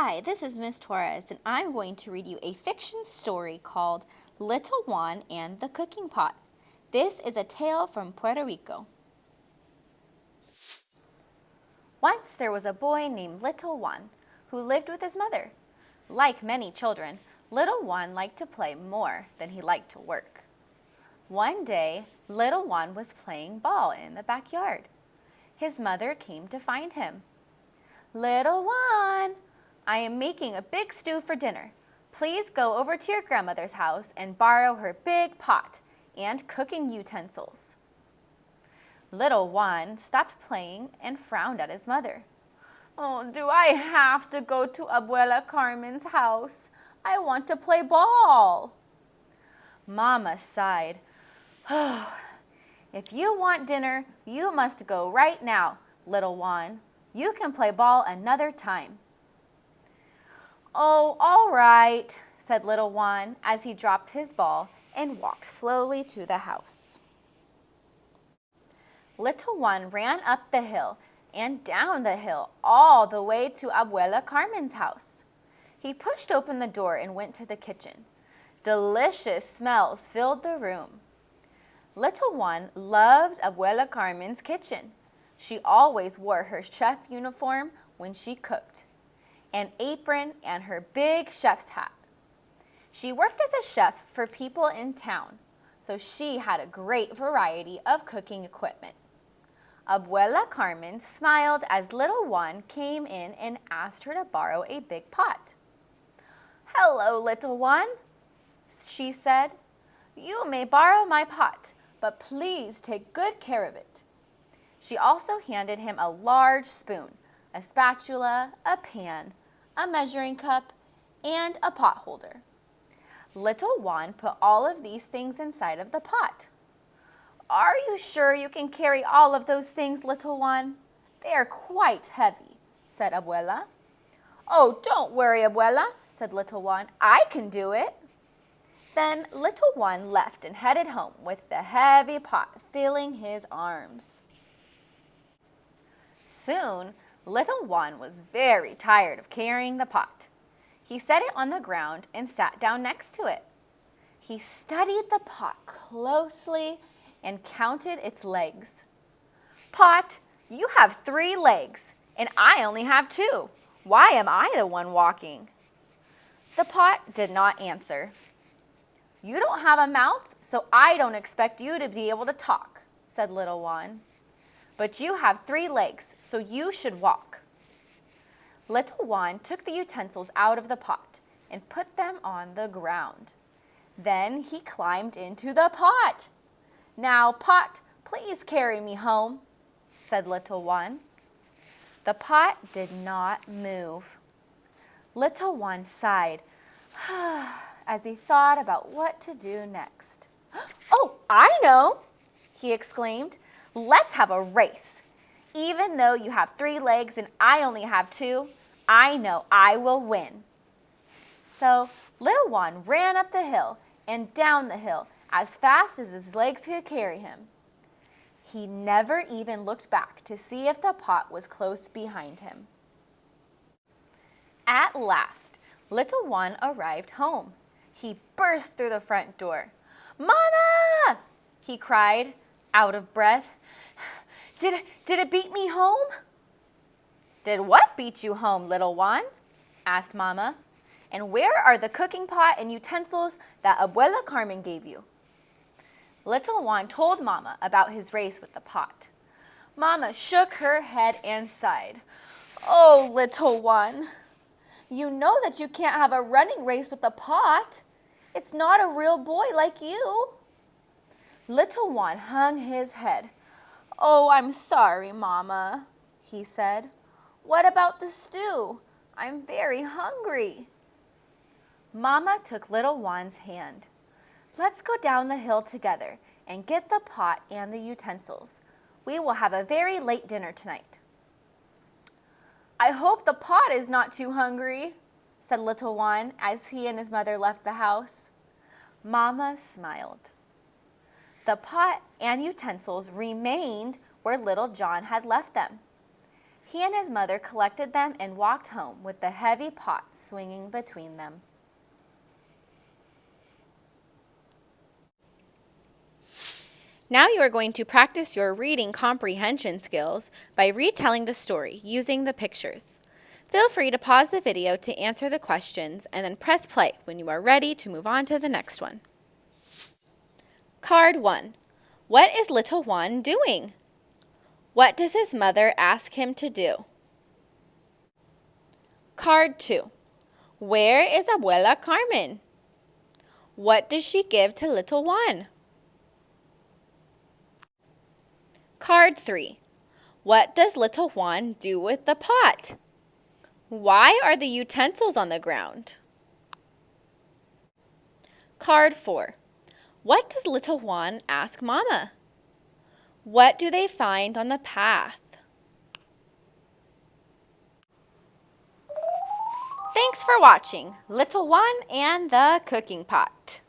Hi, this is Miss Torres, and I'm going to read you a fiction story called Little Juan and the Cooking Pot. This is a tale from Puerto Rico. Once there was a boy named Little Juan who lived with his mother. Like many children, Little Juan liked to play more than he liked to work. One day, Little Juan was playing ball in the backyard. His mother came to find him. "Little Juan, I am making a big stew for dinner. Please go over to your grandmother's house and borrow her big pot and cooking utensils." Little Juan stopped playing and frowned at his mother. "Oh, do I have to go to Abuela Carmen's house? I want to play ball." Mama sighed. "Oh, if you want dinner, you must go right now, Little Juan. You can play ball another time." "Oh, all right," said Little Juan as he dropped his ball and walked slowly to the house. Little Juan ran up the hill and down the hill all the way to Abuela Carmen's house. He pushed open the door and went to the kitchen. Delicious smells filled the room. Little Juan loved Abuela Carmen's kitchen. She always wore her chef uniform when she cooked, an apron, and her big chef's hat. She worked as a chef for people in town, so she had a great variety of cooking equipment. Abuela Carmen smiled as Little Juan came in and asked her to borrow a big pot. "Hello, Little Juan," she said. "You may borrow my pot, but please take good care of it." She also handed him a large spoon, a spatula, a pan, a measuring cup, and a pot holder. Little Juan put all of these things inside of the pot. "Are you sure you can carry all of those things, Little Juan? They are quite heavy," said Abuela. "Oh, don't worry, Abuela," said Little Juan. "I can do it." Then Little Juan left and headed home with the heavy pot filling his arms. Soon, Little Juan was very tired of carrying the pot. He set it on the ground and sat down next to it. He studied the pot closely and counted its legs. "Pot, you have 3 legs, and I only have 2. Why am I the one walking?" The pot did not answer. "You don't have a mouth, so I don't expect you to be able to talk," said Little Juan. "But you have 3 legs, so you should walk." Little Juan took the utensils out of the pot and put them on the ground. Then he climbed into the pot. "Now, pot, please carry me home," said Little Juan. The pot did not move. Little Juan sighed as he thought about what to do next. "Oh, I know," he exclaimed. "Let's have a race. Even though you have 3 legs and I only have 2, I know I will win." So Little Juan ran up the hill and down the hill as fast as his legs could carry him. He never even looked back to see if the pot was close behind him. At last, Little Juan arrived home. He burst through the front door. "Mama!" he cried, out of breath. Did it beat me home?" "Did what beat you home, Little Juan?" asked Mama. "And where are the cooking pot and utensils that Abuela Carmen gave you?" Little Juan told Mama about his race with the pot. Mama shook her head and sighed. "Oh, Little Juan, you know that you can't have a running race with the pot. It's not a real boy like you." Little Juan hung his head. "Oh, I'm sorry, Mama," he said. "What about the stew? I'm very hungry." Mama took Little Juan's hand. "Let's go down the hill together and get the pot and the utensils. We will have a very late dinner tonight." "I hope the pot is not too hungry," said Little Juan as he and his mother left the house. Mama smiled. The pot and utensils remained where Little John had left them. He and his mother collected them and walked home with the heavy pot swinging between them. Now you are going to practice your reading comprehension skills by retelling the story using the pictures. Feel free to pause the video to answer the questions and then press play when you are ready to move on to the next one. Card 1. What is little Juan doing? What does his mother ask him to do? Card 2. Where is Abuela Carmen? What does she give to little Juan? Card 3. What does little Juan do with the pot? Why are the utensils on the ground? Card 4. What does little Juan ask Mama? What do they find on the path? Thanks for watching Little Juan and the Cooking Pot.